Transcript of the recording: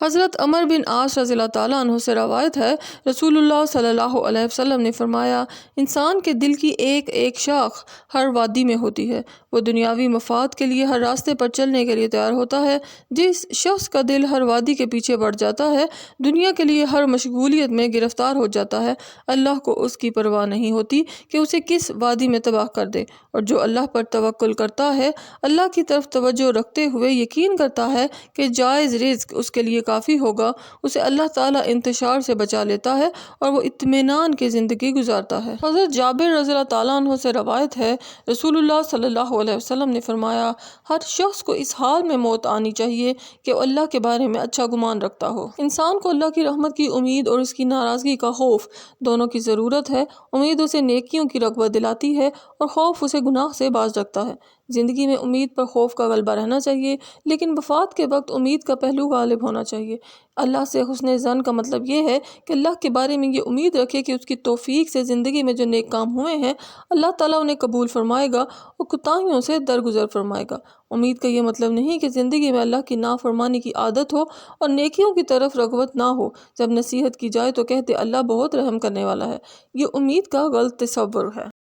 حضرت عمر بن عاص رضی اللہ تعالیٰ عنہ سے روایت ہے، رسول اللہ صلی اللہ علیہ وسلم نے فرمایا، انسان کے دل کی ایک ایک شاخ ہر وادی میں ہوتی ہے، وہ دنیاوی مفاد کے لیے ہر راستے پر چلنے کے لیے تیار ہوتا ہے۔ جس شخص کا دل ہر وادی کے پیچھے بڑھ جاتا ہے، دنیا کے لیے ہر مشغولیت میں گرفتار ہو جاتا ہے، اللہ کو اس کی پرواہ نہیں ہوتی کہ اسے کس وادی میں تباہ کر دے، اور جو اللہ پر توکل کرتا ہے، اللہ کی طرف توجہ رکھتے ہوئے یقین کرتا ہے کہ جائز رزق اس کے لیے کافی ہوگا، اسے اللہ تعالیٰ انتشار سے بچا لیتا ہے اور وہ اطمینان کی زندگی گزارتا ہے۔ حضرت جابر رضی اللہ تعالیٰ عنہ سے روایت ہے، رسول اللہ صلی اللہ علیہ وسلم نے فرمایا، ہر شخص کو اس حال میں موت آنی چاہیے کہ وہ اللہ کے بارے میں اچھا گمان رکھتا ہو۔ انسان کو اللہ کی رحمت کی امید اور اس کی ناراضگی کا خوف دونوں کی ضرورت ہے۔ امید اسے نیکیوں کی رغبت دلاتی ہے اور خوف اسے گناہ سے باز رکھتا ہے۔ زندگی میں امید پر خوف کا غلبہ رہنا چاہیے، لیکن وفات کے وقت امید کا پہلو غالب ہونا چاہیے۔ اللہ سے حسن ظن کا مطلب یہ ہے کہ اللہ کے بارے میں یہ امید رکھے کہ اس کی توفیق سے زندگی میں جو نیک کام ہوئے ہیں، اللہ تعالیٰ انہیں قبول فرمائے گا اور کوتاہیوں سے درگزر فرمائے گا۔ امید کا یہ مطلب نہیں کہ زندگی میں اللہ کی نافرمانی کی عادت ہو اور نیکیوں کی طرف رغبت نہ ہو۔ جب نصیحت کی جائے تو کہتے اللہ بہت رحم کرنے والا ہے، یہ امید کا غلط تصور ہے۔